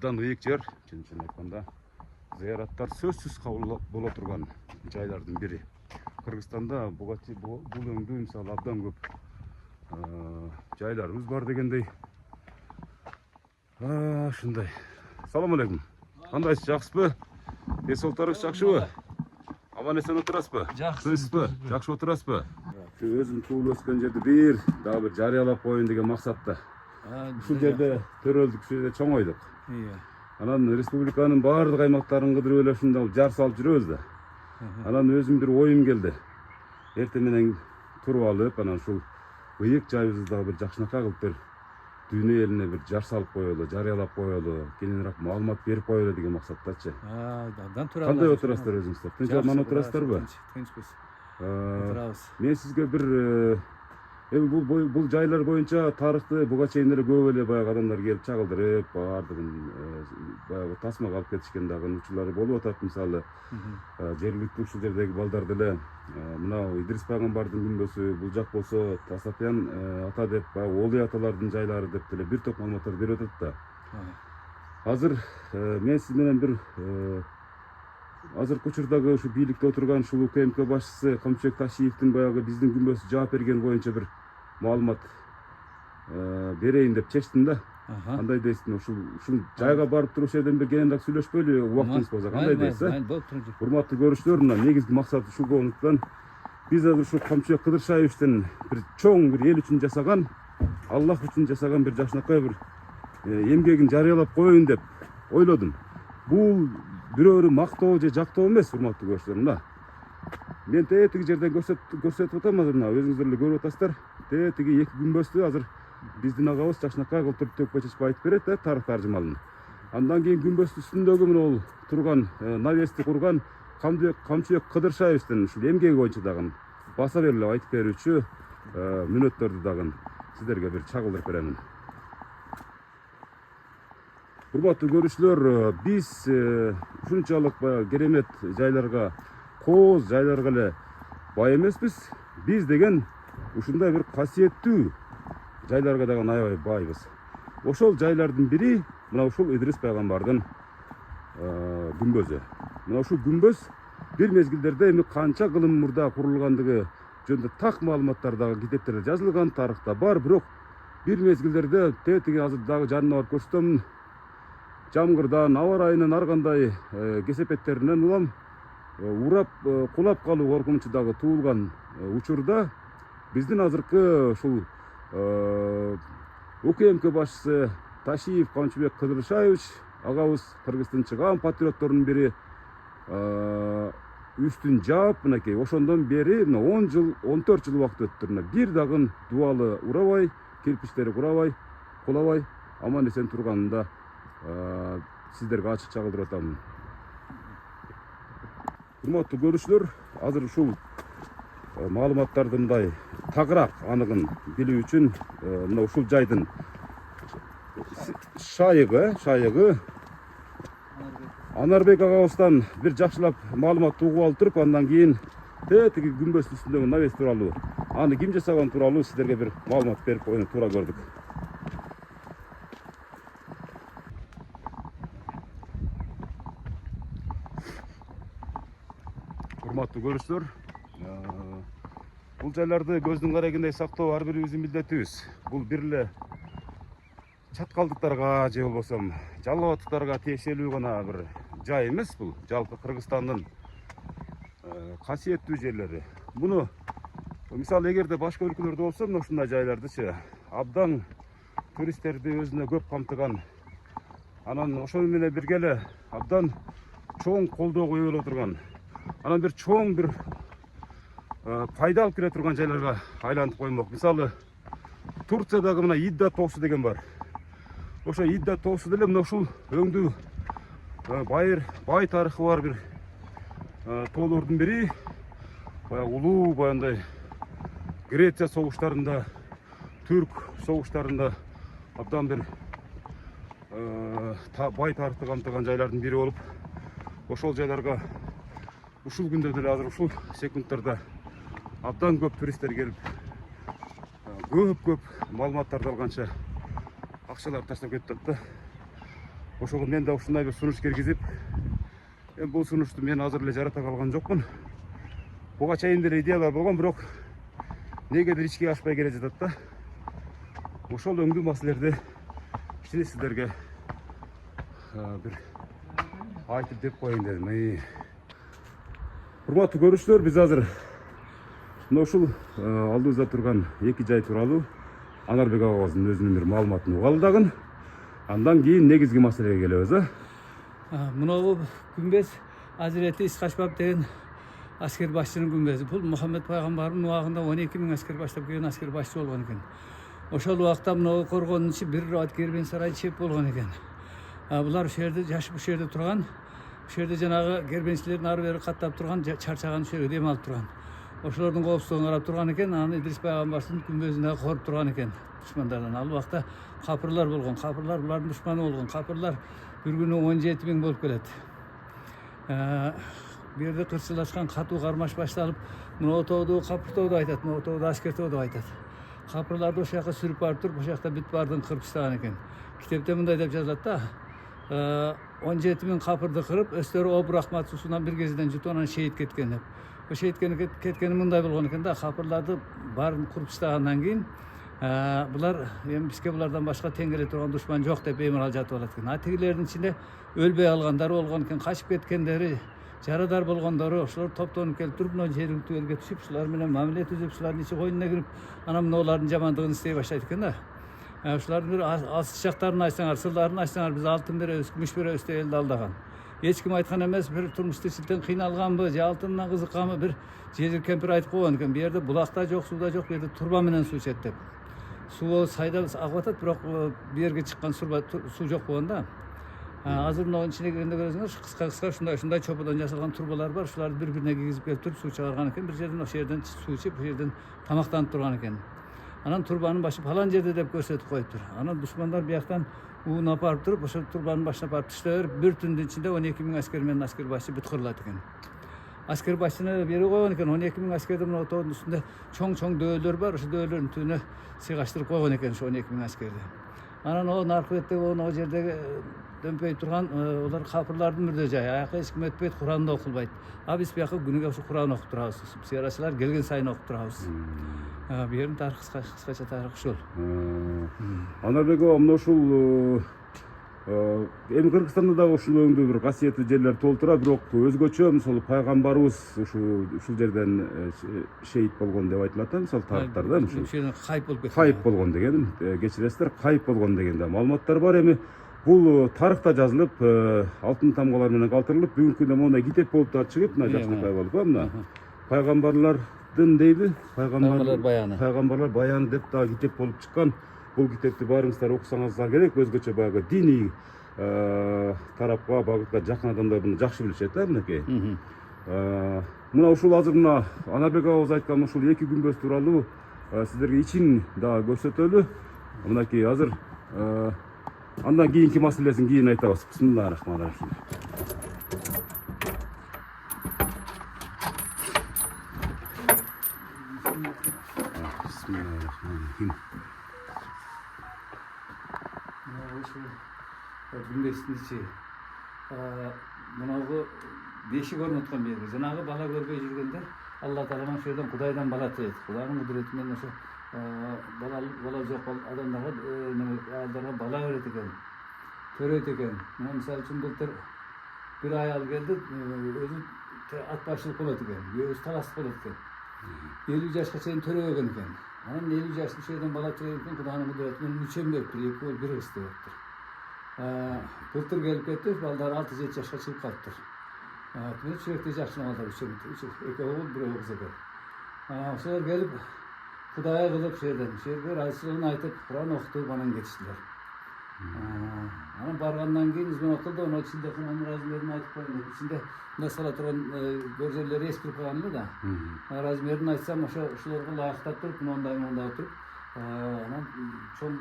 абдан ыйык жер, чынын айтканда зыяраттар сөзсүз кабыл боло турган жайлардын бири. Кыргызстанда бул өңдүү мисалы абдан көп жайларыбыз бар дегендей. Ушундай. Салам алейкум. Кандайсыз, жакшысызбы? Эс олтарыңыз жакшыбы? Аман эсен отурасызбы? Жакшысызбы? Жакшы отурасызбы? Өзүм туулуп өскөн жерди дагы бир жарыялап коеюн деген максатта. Ушул жерде төрөлдүк, ушул жерде чоңойдук. Анан республиканын баардык аймактарын кыдырып эле ушундай жар салып жүрөбүз да. Анан өзүм бир оюм келди. Эртең менен туруп алып, анан ушул ыйык жайыбызды дагы бир жакшынакай кылып бир дүйнө элине бир жар салып коелу, жарыялап коелу, кененирээк маалымат берип коелу деген максаттачы. Абдан туура. Кандай отурасыздар өзүңүздөр? Тынч аман отурасыздарбы? Тынчпыз. Мен сизге бир бул жайлар боюнча тарыхты буга чейин эле көп эле баягы адамдар келип чагылдырып, баардыгын баягы тасмага алып кетишкен дагы учурлары болуп атат. Мисалы, жергиликтүү ушул жердеги балдар деле мына Идрис пайгамбардын күмбөзү, бул жак болсо Тасапиян ата деп, баягы Олий аталардын жайлары деп деле бир топ маалыматтар берип атат да. Азыр мен сиз менен бир азыркы учурдагы ушу бийликте отурган ушул УКМК башчысы Камчыбек Ташиевдин баягы биздин күмбөзгө жооп берген боюнча бир маалымат берейин деп чечтим да. Кандай дейсиң? Ушул жайга барып туруп ушул жерден бир кененирээк сүйлөшпөйлүбү, убактыңыз болсо? Кандай дейсиз? Урматтуу көрүүчүлөр, мына негизги максат ушул болуптан биз азыр ушул Камчыбек Кыдыршаевичтен бир чоң бир эл үчүн жасаган, Аллах үчүн жасаган бир жакшынакай бир эмгегин жарыялап коеюн деп ойлодум. Бул бирөөрү мактоо же жактоо эмес, урматтуу көрүүчүлөр. Мына мен тиги жерден көрсөтүп атам, азыр мына өзүңүздөр эле көрүп атасыздар. Тиги эки күмбөздү азыр биздин агабыз жакшынакай кылып төкпөй чечип айтып берет да, тарых таржымалын. Андан кийин күмбөздүн үстүндөгү мына ол турган навести курган Камчыбек Кыдыршаевичтин ушул эмгеги боюнча дагы баса берилип айтып берүүчү мүнөттөрдү дагы сиздерге бир чагылдырып беремин. Урматтуу көрүүчүлөр, биз ушунчалык керемет жайларга, кооз жайларга эле бай эмеспиз. Биз деген ушундай бир касиеттүү жайларга дагы аябай байбыз. Ошол жайлардын бири мына ушул Идрис пайгамбардын күмбөзү. Мына ушул күмбөз бир мезгилдерде эми канча кылым мурда курулгандыгы жөнүндө так маалыматтар дагы китептерде жазылган, тарыхта бар, бирок бир мезгилдерде тиги азыр дагы жанына барып көрсөтөм, жамгырдан, аба ырайынын ар кандай кесепеттеринен улам урап кулап калуу коркунучу дагы туулган учурда биздин азыркы ушул УКМК башчысы Ташиев Камчыбек Кыдыршаевич агабыз кыргыздын чыгаан патриотторунун бири үстүн жаап, мынакей ошондон бери 10 жыл, 14 жыл убакыт өттү. Бир дагы дубалы урабай, кирпичтери курабай, кулабай, аман эсен турганында сиздерге ачык чагылдырып атам. Урматтуу көрүүчүлөр, азыр ушул маалыматтарды мындай тагыраак аныгын билүү үчүн мына ушул жайдын шайыгы Анарбек агабыздан бир жакшылап маалымат угуп алып туруп, андан кийин тиги күмбөздүн үстүндөгү навес тууралуу, аны ким жасаган тууралуу сиздерге бир маалымат берип коюуну туура көрдүк. Урматтуу көрүүчүлөр, бул жайларды көздүн карегиндей сактоо ар бирибиздин милдетибиз. Бул бир эле чаткалдыктарга же болбосо жалал абадтыктарга тиешелүү гана бир жай эмес, бул жалпы Кыргызстандын касиеттүү жерлери. Муну мисалы эгерде башка өлкөлөрдө болсо, мына ушундай жайлардычы абдан туристтерди өзүнө көп камтыган, анан ошол менен бирге эле абдан чоң колдоого ээ боло турган, анан бир чоң бир пайда алып келе турган жайларга айлантып коймок. Мисалы Турциядагы мына Идда тоосу деген бар. Ошо Идда тоосу деле мына ушул өңдүү бай тарыхы бар бир тоолордун бири. Баягы улуу баягындай Греция согуштарында, Түрк согуштарында абдан бир бай тарыхты камтыган жайлардын бири болуп, ошол жайларга ушул күндө деле азыр ушул секундтарда абдан көп туристтер келип, көп маалыматтарды алганча акчалар таштап кетип атат да. ошого мен да ушундай бир сунуш киргизип, бул сунушту мен азыр эле жарата калган жокмун. Буга чейин деле идеялар болгон, бирок негедир ичке ашпай келе жатат да. Ошол өңдүү маселелерди кичине сиздерге бир айтып деп коеюн дедим. Урматтуу көрүүчүлөр, биз азыр мына ушул алдыбызда турган эки жай тууралуу Анарбек агабыздын өзүнүн бир маалыматын угалы дагы. Андан кийин негизги маселеге келебиз. Мынау күмбез Азирети Исхашбаб деген аскер башчынын күмбези. Бул Мухаммед пайгамбардын убагында 12 000 аскер баштап келген аскер башчы болгон экен. Ошол убакта мынау коргоонун ичи бир кербен сарай чеп болгон экен. Булар ушул жерде жашып, ушул жерде турган. Ушул жерде жанагы кербенчилердин ары бери каттап турган, чарчаган, ушул жерге дем алып турган. Ошолордун коопсуздугун карап турган экен. Аны Идрис пайгамбардын күмбөзүндө коруп турган экен душмандардан. Ал убакта капырлар болгон. Капырлар булардын душманы болгон. Капырлар bir günü 17 000 bolup kelет. Bir yerde kırçılaşkan katı karmaş başlanıp bunu otoğdu, kapırtoğdu aytat, bunu otoğdu, askertoğdu aytat. Kapırlarda o şaka sürüp barıp durup, o şakta bit bardığını kırıp istağın eken. Kitapta bunday dep yazılat da 17 000 kapırdı kırıp, österi o rahmat susundan bir geziden jutu onan şehit ketken dep. O şehit ketkeni bunday bolgon eken da kapırlarda barın kırıp istağından keyin bular bizge bulardan başka tengele turgan düşman yok dep bemalal жатып алат экен. Тигилердин ичинде өлбөй алгандары болгон экен, качып кеткендери, жарадар болгондору, ошолор топтонуп келип туруп, мына жергиликтүү элге түшүп, ушулар менен мамиле түзүп, ушулардын ичи койнуна кирип, анан мыналардын жамандыгын истей баштайт экен да. Ушулардын бир алсыз жактарын айтсаңар, сырларын айтсаңар, биз алтын беребиз, күмүш беребиз деп элди алдаган. Эч ким айткан эмес, бир турмуш тирчиликтен кыйналганбы, же алтындан кызыкканбы, бир жезир кемпир айтып койгон экен. Бу жерде булакта жок, сууда жок, бу жерде турба менен суу ичет деп. Суу сайда агып атат, бирок бу жерге чыккан суу жок болгон да. Азыр мынанын ичине киргенде көрөсүңөр, кыска ушундай чоподон жасалган турбалар бар. Ушуларды бири-бирине кийгизип келип туруп суу чыгарган экен. Бир жерден ошол жерден суу ичип, бу жерден тамактанып турган экен. Анан турбанын башы фалан жерде деп көрсөтүп коюптур. Анан душмандар бияктан уун апарып туруп, ошол турбанын башына апарып таштап берип, бир түндүн ичинде 12 000 аскер менен аскер башы бүт кырылат экен. Аскер башчыны бере койгон экен. 12 000 аскердин мына тоонун үстүндө чоң дөөлөр бар. Ошол дөөлөрдүн түбүнө сыйгаштырып койгон экен ошо 12 000 аскерди. Анан о наркы беттеги о жердеги дөмпөй турган олар капырлардын мурда жайы. Аяка эч ким өтпөйт, Куранды окулбайт. Биз бияка күнүгө ошо Куран окуп турабыз. Сыйрачылар келген сайын окуп турабыз. Бу жердин тарыхы кыскача тарыхы ушул. Анарбек ага, мына ушул эми Кыргызстанда дагы ушул өңдүү бир касиеттүү жерлер толтура, бирок өзгөчө мисалы пайгамбарыбыз ушул жерден шейит болгон деп айтылат да, мисалы тарыхтарда ушул кайып болуп кеткен. Кайып болгон деген, кечиресиздер, кайып болгон деген да маалыматтар бар. Эми бул тарыхта жазылып, алтын тамгалар менен калтырылып, бүгүнкү күндө мондай китеп болуп да чыгып, мына Жакшыбек болуп, мына пайгамбарлардын дейби, пайгамбарлар баяны деп дагы китеп болуп чыккан. Бул китепти баарыңыздар окусаңыздар керек. Өзгөчө баягы диний тарапка, багытка жакын адамдар муну жакшы билишет да, мынакей. Мына ушул азыр мына Анарбек агабыз айткан ушул эки күмбөз тууралуу сиздерге ичин дагы көрсөтөлү. Мынакей азыр андан кийинки маселесин кийин айтабыз. Бисмиллахиррахманиррахим. Бисмиллахиррахманиррахим. Күмбездин ичи мынагы бешик орноткон жерге жанагы бала көрбөй жүргөндөр Алла Таалам ошол жерден Кудайдан бала тилейт. Кудайдын кудурети менен ошо бала жок адамдарга, аялдарга бала берет экен, төрөйт экен. Мына мисалы үчүн былтыр бир аял келди, өзү ат башчылык болот экен, өзү таластык болот экен. 50 жашка чейин төрөбөгөн экен. Анан 50 жашта ошол жерден бала тилейт экен, Кудайдын кудурети менен 3 бериптир, 2 бол 1 кыз дептир. Былтыр келип кетти, балдар 6-7 жашка чыгып калыптыр. Мен чөйөктө жакшы балдар, 2 оол, 1 кыз экен. Ошолор келип Кудай кылып жерге райсылыгын айтып, Куран окутуп анан кетиштилер. Анан баргандан кийин измен окулду, анын ичинде Куранын размерин айтып коюн деп, ичинде мындай сала турган көрзөлөр эскирип калган эле да. Размерин айтсам, ошолорго ылайыктап туруп, мындай туруп, анан чоң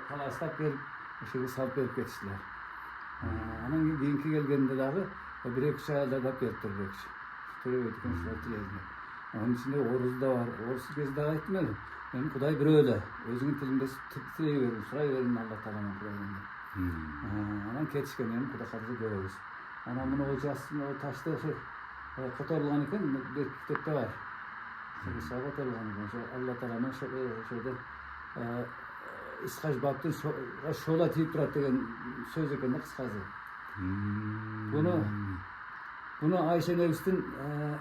таластап келип ошого салып берип кетиштилер. Анан кийинки келгенде дагы 1-2 аялдар да келип туруп кетти. Төрөбөйт экен ушулар тилейди. Анын ичинде орус да бар. Орус кезде дагы айттым эле. Эми Кудай бирөө эле. Өзүңүн тилиңде тилей бериң, сурай бериң Алла Тааланын Кудайдан. Анан кетишкен эми Кудай каласа көрөбүз. Анан мына о ташты которулган экен, бир китепте бар. Которулган экен. Алла Тааланын ошода исхажбаптын шола тийип турат деген сөз экен да кыскасы. Bunu Ayşe Nevs'in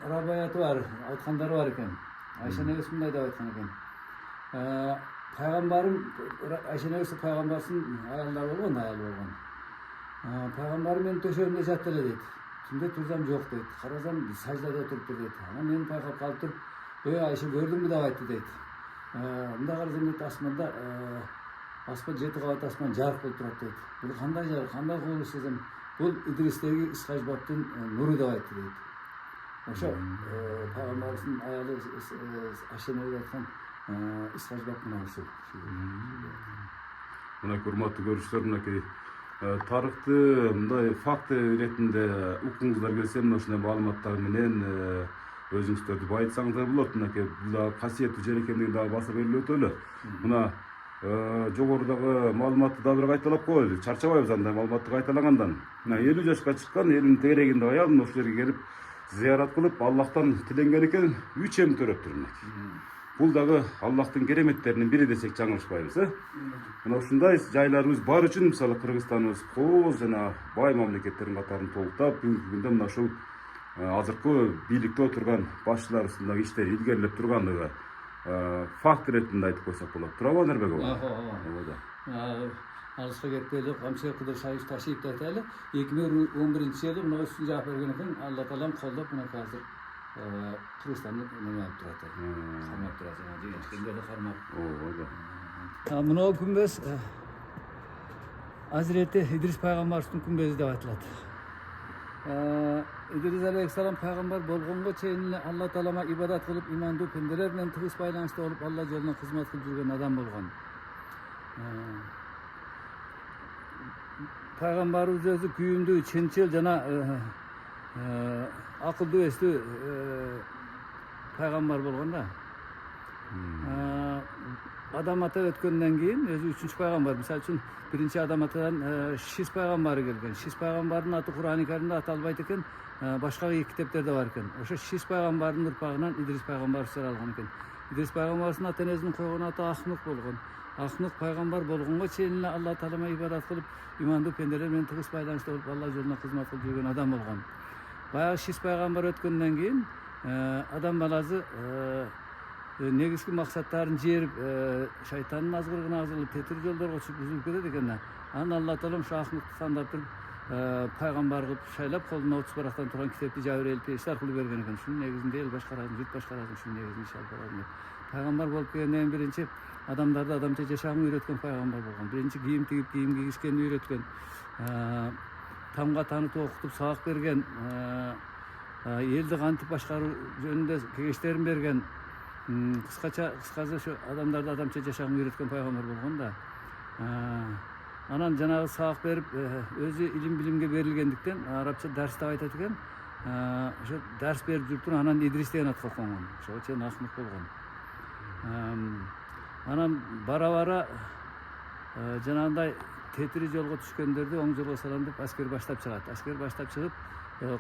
rabayatı var, aytkanları var iken. Ayşe Nevs bunday da aytkan iken. Peygamberim, Ayşe Nevs'in peygambersin ayallar olgan, ayal olgan. Peygamberim benim döşeğimde jattı deydi. Tümde tursam yok deydi. Karasam sacdada oturuptur deydi. Ama meni payqap kalıp turup, Ayşe gördün mü de aytты deydi. Mında karasam deydi asmanda, asman 7 qavat asman jarık bolup turat deydi. Bu kanday jarık, kanday koluş desem, бұл İdris'tегі İsхажбаптың нұры деп айтты дейді. Ошо пайгамбарыбыздын аялы Ашенеге айткан İsхажбап мына ушул. Мына урматтуу көрүүчүлөр, мынакей тарыхты мындай факт иретинде укуңуздар келсе, мына ушундай маалыматтар менен өзүңүздөрдү байытсаңыздар болот. Мынакей бул касиеттүү жер экендиги дагы басып берилип өтөлү. Мына жогорудагы маалыматты да бир кайталап коелу. Чарчабайбыз андай маалыматты кайталагандан. Мына 50 жашка чыккан, элинин тегерегинде аял мына ушул жерге келип зыярат кылып, Аллахтан тиленген экен, 3 эм төрөптүр мынакей. Бул дагы Аллахтын кереметтеринин бири десек жаңылышпайбыз, Мына ушундай жайларыбыз бар үчүн, мисалы Кыргызстаныбыз кооз жана бай мамлекеттердин катарын толуктап, бүгүнкү күндө мына ушул азыркы бийликте отурган башчыларыбыздын дагы иштери илгерилеп тургандыгы факт ретинде айтып койсок болот. Туурабы Нербек ага? Алыска кетпейли, Камчы Кудайшаев Ташиевди айтайлы. 2011-жылы мына үстүн жаап берген экен, Алла Таалам колдоп мына азыр Кыргызстанды неме алып турат. Кармап турат, жана жеңишкенде кармап. Мына күмбөз Азирети Идрис пайгамбарыбыздын күмбөзү деп айтылат. İdris Aleyhisselam peygamber bolgonго чейин Алла Таалама ибадат кылып, имандуу пенделер менен тыгыз байланышта болуп, Алла жолуна кызмат кылып жүргөн адам болгон. Пайгамбарыбыз өзү күйүндүү, чынчыл жана акылдуу эстүү пайгамбар болгон да. Адам ата өткөндөн кийин өзү 3-чү пайгамбар. Мисалы үчүн биринчи адам атадан Шис пайгамбары келген. Шис пайгамбардын аты Кур'ан-ы Каримде аталбайт экен, башка китептерде бар экен. Ошо Шис пайгамбардын урпагынан Идрис пайгамбар сыралган экен. Идрис пайгамбардын ата энесинин койгон аты Ахнук болгон. Ахнук пайгамбар болгонго чейин Алла Таалама ибадат кылып, имандуу пенделер менен тыгыз байланышта болуп, Алла жолуна кызмат кылып жүргөн адам болгон. Баягы Шис пайгамбар өткөндөн кийин адам баласы негизги максаттарын жээрип, шайтандын азгырыгына агылып, тетир жолдорго чыгып үзүлүп кетет экен. Анан Алла Таала ушу Ахнукты тандап туруп, пайгамбар кылып шайлап, колуна 30 барактан турган китепти Жабирел пейгамбер аркылуу берген экен. Ушунун негизинде эл башкарасын, жұрт башкарасын, ушунун негизинде иш алып барам деп. Пайгамбар болуп келгенден биринчи адамдарды адамча жашаганды үйрөткөн пайгамбар болгон. Биринчи кийим тигип, кийим кийишкенди үйрөткөн. Тамга таанытып окутуп сабак берген. Элди кантип башкаруу жөнүндө кеңештерин берген. Кыскасы ошо адамдарды адамча жашаганды үйрөткөн пайгамбар болгон да. Анан жанагы сабак берип, өзү илим билимге берилгендиктен арабча дарс деп айтат экен. Ошо дарс берип жүрүп анан Идрис деген атка конгон. Ошого чейин Ахмук болгон. Анан бара-бара жанагындай тетири жолго түшкөндөрдү оң жолго салам деп аскер баштап чыгат. Аскер баштап чыгып,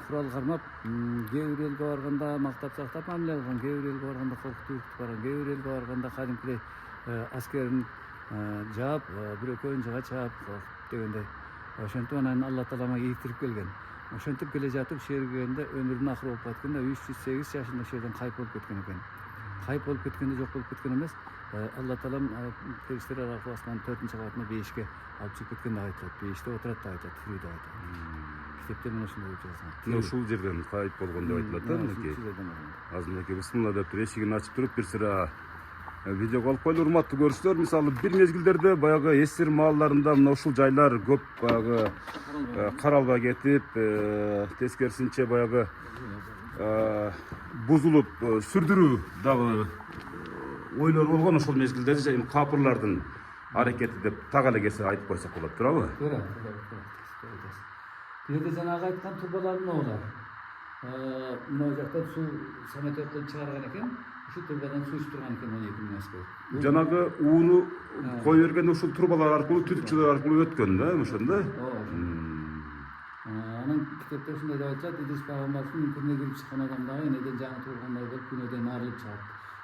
курал кармап, кээ бир элге барганда мактап сактап мамиле кылган, кээ бир элге барганда коркутуп үркүтүп барган, кээ бир элге барганда кадимкидей аскерин жаап, бирөкөүн жыга чаап дегендей. Ошентип анан Алла Таалама ийиктирип келген. Ошентип келе жатып, келгенде өмүрүнүн ахыры болуп катканда 308 жашында жерден кайып болуп кеткен экен. Кайып болуп кеткенде жок болуп кеткен эмес, Алла Таалам периштелер аркылуу асмандын 4-чү кабатына бейишке алып чыгып кеткен деп айтылат. Бейиште отурат деп айтат, тирүү деп айтат. Китепте мына ушундай деп жазылган. Ушул жерден кайып болгон деп айтылат да, мынакей. Азыр мынакей бисмилла деп туруп эшигин ачып туруп бир сыра видео алып койлу. Урматтуу көрүүчүлөр, мисалы бир мезгилдерде баягы эсир маалдарында мына ушул жайлар көп баягы каралбай кетип, тескерисинче баягы бузулуп, сүрдүрүү дагы ойлор болгон ошол мезгилдерде капырлардын аракети деп так эле кесе айтып койсок болот, туурабы? Туура. Бул жерде жанагы айткан турбалардын оолар. Мына жакта суу самолет кылып чыгарган экен. Ушул турбадан суу ичип турган экен 12 миң аскер. Жанагы ууну кое бергенде ушул турбалар аркылуу, түтүкчүлөр аркылуу өткөн да, ошондой? Анан китепте ушундай деп айтышат, Идрис пайгамбардын үңкүрүнө кирип чыккан адам дагы энеден жаңы туулгандай болуп күнөөдөн арылып чыгат.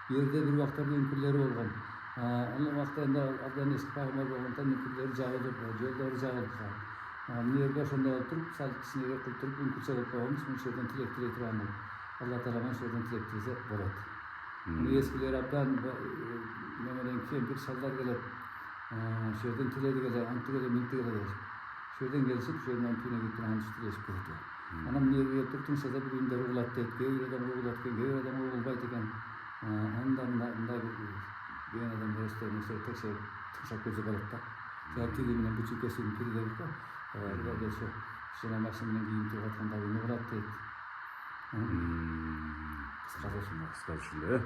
Бул жерде бир убактарда үңкүрлөрү болгон. Ал убакта эми абдан эски пайгамбар болгондуктан үңкүрлөрү жабылып, жолдору жабылып калган. Мына жерде ошондой болуп туруп, сал кичинеге кылып туруп үңкүрчө кылып койгонбуз. Ушул жерден тилек тилей турган. Алла таала ошол жерден тилек тілесе болот. Муну эскилер абдан немеден кемпир шалдар келет. Ошол жерден тиледи эле, антык эле, минтик эле деп. Ошол жерден келишип, ошол жерден түйнөгү турган тилешип кетет. Анан мына жерге келип туруп тынчсада бир күндөр угулат дейт, кээ бир адам угулат экен, кээ бир адам угулбайт экен. Анда мындай деген адамдар өздөрүнүн текшерип тыңшап көрсө болот да. Жана тили менен бүчүп кесүүнүн тили дейт го. Ошо машина менен кийин туруп атканда угулат дейт. Кыскасы ушундай.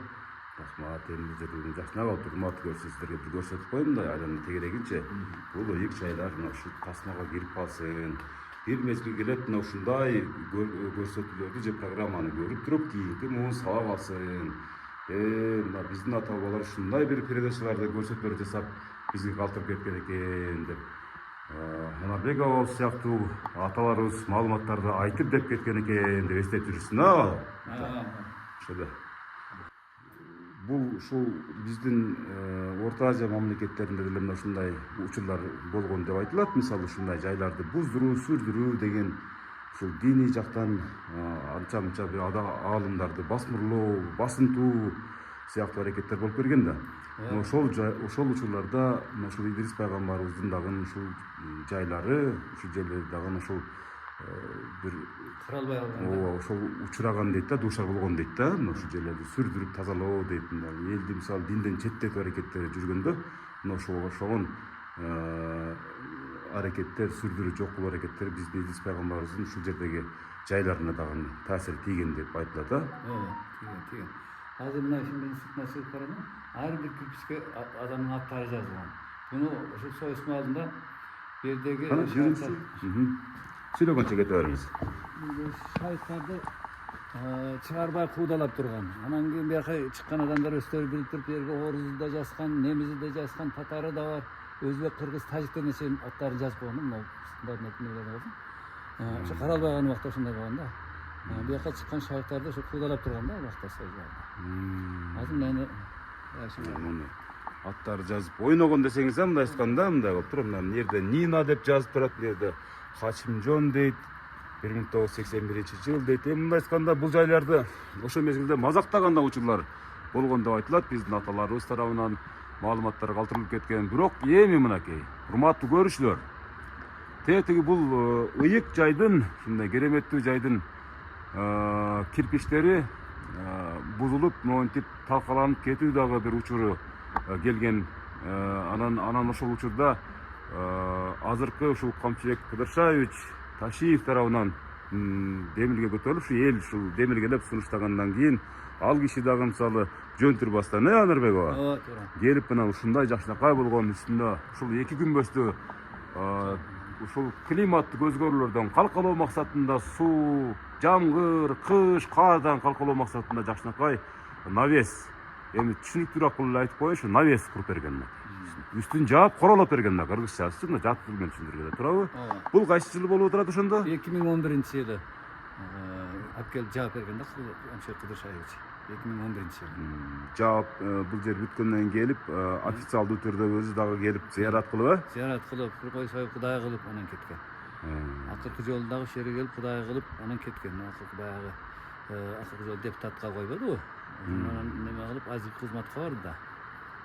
Рахмат, эми жерден жакшынак алып урматтуу көрсө сиздерге бир көрсөтүп коеюн да, айдан тегерегинче. Бул ыйык жайлар мына ушул тасмага кирип калсын. Бир мезгил келет мына ушундай көрсөтүүлөрдү же программаны көрүп туруп кийинки муун сабак алсын. Мына биздин ата бабалар ушундай бир передачаларды көрсөтүүлөр жасап бизге калтырып кеткен экен деп. Анарбек абабыз сыяктуу аталарыбыз маалыматтарды айтып деп кеткен экен деп эстеп жүрсүн, ошода. Бул ушул биздин Орто Азия мамлекеттеринде деле мына ушундай учурлар болгон деп айтылат. Мисалы ушундай жайларды буздуруу, сүрдүрүү деген ушул диний жактан анча-мынча бир аалымдарды басмырлоо, басынтуу сыяктуу аракеттер болуп келген да. Ошол учурларда ушул Идрис пайгамбарыбыздын дагы ушул жайлары, ушул жерлери дагы ушул бир каралбай калган. Ошол учураган дейт да, дуушар болгон дейт да. Ушул жерлерди сүрдүрүп тазалоо дейт. Элди мисалы динден четтетүү аракеттери жүргөндө, ошогон аракеттер, сүрдүрүү жок кылуу аракеттери биздин Идрис пайгамбарыбыздын ушул жердеги жайларына дагы таасир тийген деп айтылат да. Тийген. Азыр мына мен сыртына чыгып карадым. Ар бир кирпичке адамдын аттары жазылган. Буну ошол союз маалында бердеги сүйлөгөнчө кете бериңиз. Шайыктарды чыгарбай куудалап турган. Анан кийин бияка чыккан адамдар өздөрү билип туруп, жерге орузду да жазган, немизи да жазган, татары да бар. Өзбек, кыргыз, тажиктердин чейин аттарын жазып койгон. Мына ошо каралбаган убакта ошондой болгон да. Бияка чыккан шайыктарды ошо куудалап турган да убакта союздарда. Азыр мени аттары жазып ойногон десеңиз мындай айтканда мындай болуп туруп, мына жерде Нина деп жазып турат, бул жерде Хачимжон дейт, 1981-жыл дейт. Мындай айтканда бул жайларды ошол мезгилде мазактаган да учурлар болгон деп айтылат. Биздин аталарыбыз тарабынан маалыматтар калтырылып кеткен. Бирок эми мынакей, урматтуу көрүүчүлөр, тетиги бул ыйык жайдын, ушундай кереметтүү жайдын кирпичтери бузулуп, монтип талкаланып кетүү дагы бир учуру келген. Анан ошол учурда азыркы ушул Камчыбек Кыдыршаевич Ташиев тарабынан демилге көтөрүлүп, ушу эл ушул демилгелеп сунуштагандан кийин ал киши дагы мисалы жөнтүрбастан Анарбек ага келип мына ушундай жакшынакай болгон үстүндө ушул 2 күнбөстү ушул климаттык өзгөрүүлөрдөн калкалоо максатында суу, жамгыр, кыш, кардан калкалоо максатында жакшынакай навес, эми түшүнүктүүрөөк кылып айтып коеюнчу, навес куруп берген. Үстүн жаап королоп берген да, кыргызчасы мына жатып жүргөн түшүндүргүлө турабы? Бул кайсы жылы болуп турат ошондо? 2011-жылы алып келип жаап берген да Камчыбек Кыдыршаевич. 2011-жылы. Жаап бул жер бүткөндөн келип официалдуу түрдө өзү дагы келип зыярат кылып, зыярат кылып, кур кой союп кудай кылып анан кеткен. Акыркы жолу дагы ошол жерге келип кудай кылып анан кеткен. Акыркы баягы акыркы жолу депутатка койбодубу? Анан неме кылып азыр кызматка барды да.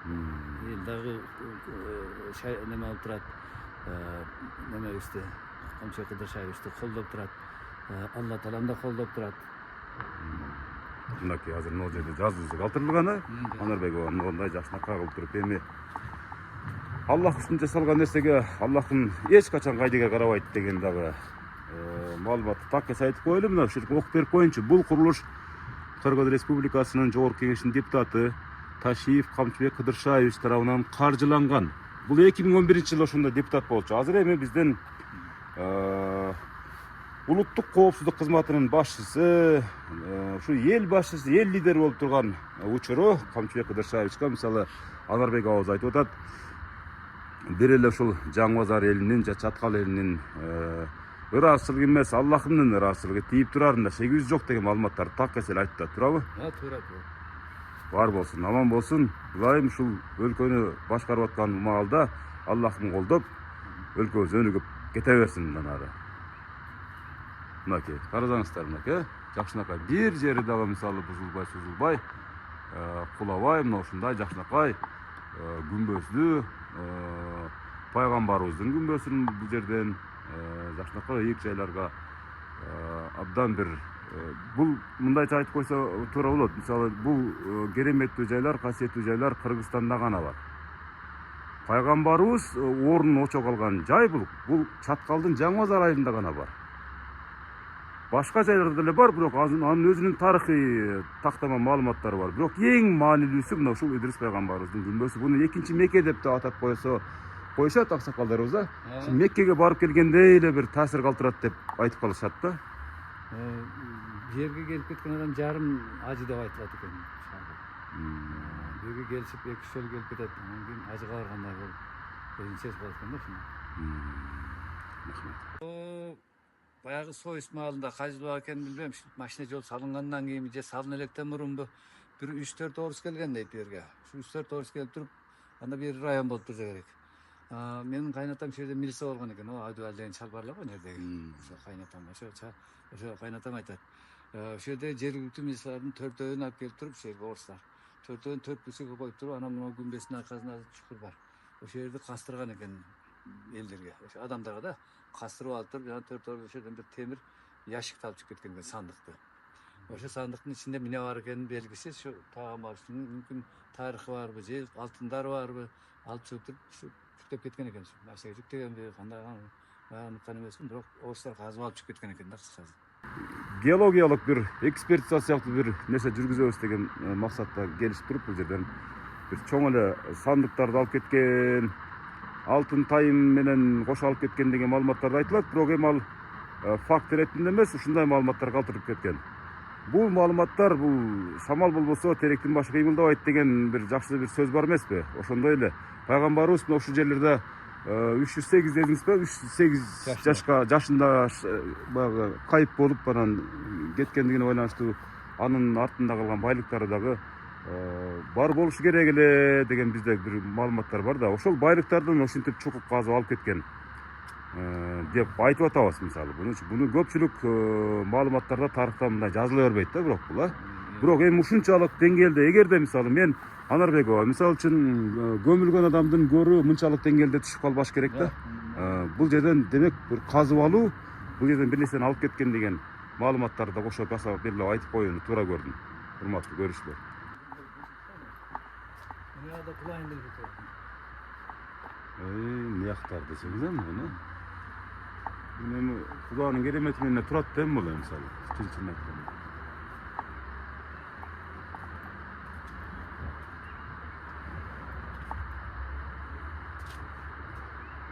Эл дагы неме алып турат, немебизди, Камчыбек Кыдыршаевичти колдоп турат. Алла таалам да колдоп турат. Мынакей азыр могу жерде жазуусу калтырылган, Анарбек мындай жакшынакай кылып туруп, эми Аллах үчүн жасалган нерсеге Аллахтын эч качан кайдыга карабайт деген дагы маалыматты так эс айтып коелу. Мына ушул жерге окуп берип коеюнчу. Бул курулуш Кыргыз Республикасынын Жогорку Кеңешинин депутаты Ташиев Камчыбек Кыдыршаевич тарабынан каржыланган. Бул 2011-жылы ошондо депутат болчу. Азыр эми биздин улуттук коопсуздук кызматынын башчысы, ушу эл башчысы, эл лидери болуп турган учуру Камчыбек Кыдыршаевичке мисалы Анарбек абабыз айтып атат, бир эле ушул Жаңы Базар элинин, Чаткал элинин ырасчылык эмес, Аллахымдын ырасчылыгы тийип турарында шегибиз жок деген маалыматтарды так эсел айтты, туурабы? Туура. Бар болсун, аман болсун. Ылайым ушул өлкөнү башкарып аткан маалда Аллахым колдоп, өлкөбүз өнүгүп кете берсин мындан ары. Мынакей, карасаңыздар мынакей, жакшынакай бир жери дагы мисалы бузулбай, сузулбай, кулабай, мына ушундай жакшынакай күмбөздүү, пайгамбарыбыздын күмбөзүн бул жерден жакшынакай ыйык жайларга абдан бир бул мындайча айтып койсо туура болот. Мисалы бул кереметтүү жайлар, касиеттүү жайлар Кыргызстанда гана бар. Пайгамбарыбыз орнун очок алган жай бул Чаткалдын Жаңыбазар айылында гана бар. Башка жайларда деле бар, бирок анын өзүнүн тарыхый тактама маалыматтары бар. Бирок эң маанилүүсү мына ушул Идрис пайгамбарыбыздын күмбөзү. Буну экинчи Мекке деп да атап коюшат аксакалдарыбыз, а? Меккеге барып келгендей эле бир таасир калтырат деп айтып калышат да. Жерге келип кеткен адам жарым ажы деп айтылат экен. Жерге келишип 2-3 жолу келип кетет, анан кийин ажыга баргандай болуп өзүн сезип калат экен да ушуну. Баягы союз маалында кайсы жыл экенин билбейм. Машина жол салынгандан кийинби же салына электен мурунбу бир 3-4 орус келген дейт бу жерге. Ушу 3-4 орус келип туруп, анда бир район болуп турса керек. Менин кайнатам ошол жерде милиция болгон экен. Адуал деген чалбарлар го жердеги. Ошо кайнатам, ошо кайнатам айтат. Ошол жерде жергиликтүү милициялардын 4-өөүн алып келип туруп, ошол жерге орустар. 4-өөүн 4 көчөгө коюп туруп, анан мына күмбөздүн аркасында чукур бар. Ошол жерди кастырган экен элдерге, ошо адамдарга да кастырып алып туруп, жана 4 ошол жерден бир темир ящик алып чыгып кеткен экен, сандыкты. Ошо сандыктын ичинде эмне бар экенин белгисиз, ошо пайгамбарыбыздын мүмкүн тарыхы барбы, же алтындары барбы, алып чыгып туруп, ушу жүктөп кеткен экен. Машинага жүктөгөнбү, кандай аныктан эмесмин, бирок орустар казып алып чыгып кеткен экен да кыскасы. Геологиялык бир экспертиза сыяктуу бир нерсе жүргүзөбүз деген максатта келишип туруп бул жерден бир чоң эле сандыктарды алып кеткен, алтын тайым менен кошо алып кеткен деген маалыматтар айтылат, бирок эми ал факт иретинде эмес, ушундай маалыматтар калтырып кеткен. Бул маалыматтар, бул шамал болбосо теректин башы кыймылдабайт деген бир жакшы бир сөз бар эмеспи? Ошондой эле пайгамбарыбыз мына ушул жерлерде 308 дедиңизби? 308 жашында баягы кайып болуп анан кеткендигине байланыштуу анын артында калган байлыктары дагы бар болушу керек эле деген бизде бир маалыматтар бар да. Ошол байлыктардан ушинтип чукуп казып алып кеткен деп айтып атабыз мисалы. Буну көпчүлүк маалыматтарда тарыхта мындай жазыла бербейт да, бирок бул бирок эми ушунчалык деңгээлде эгерде мисалы мен Анарбекова мисалы үчүн көмүлгөн адамдын көрү мынчалык деңгээлде түшүп калбаш керек да. Бул жерден демек бир казып алуу, бул жерден бир нерсени алып кеткен деген маалыматтарды да кошо жасап берлеп айтып коюуну туура көрдүм. Урматтуу көрүүчүлөр. Мыяктар десеңиз муну. Бул эми Куданын керемети менен турат да эми бул мисалы. Чын айтканда.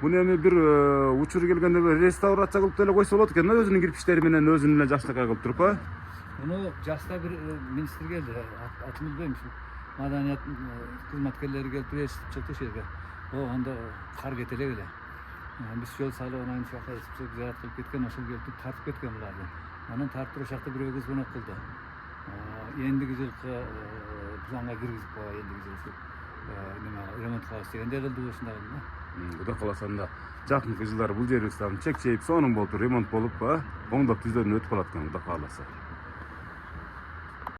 Буну эми бир учуру келгенде реставрация кылып деле койсо болот экен да, өзүнүн кирпичтери менен өзүн эле жакшынакай кылып туруп, а? Муну жашта бир министр келди, атын билбейм, маданият кызматкерлери келип ээрчитип чыкты ошол жерге. Анда кар кете элек эле. Биз жол салып анан ушакка зыярат кылып кеткен, ошол келип тартып кеткен буларды. Анан тартып ошакта бирөө кыз конок кылды. Эндиги жылкы планга киргизип кой, эндиги жылкы ремонт кылабыз дегенде кылды ушундай да. Кудай кааласа анда жакынкы жылдары бул жерибиз чек чейип сонун болуп ремонт болуп, оңдоп түздөрүн өтүп калат экен Кудай кааласа.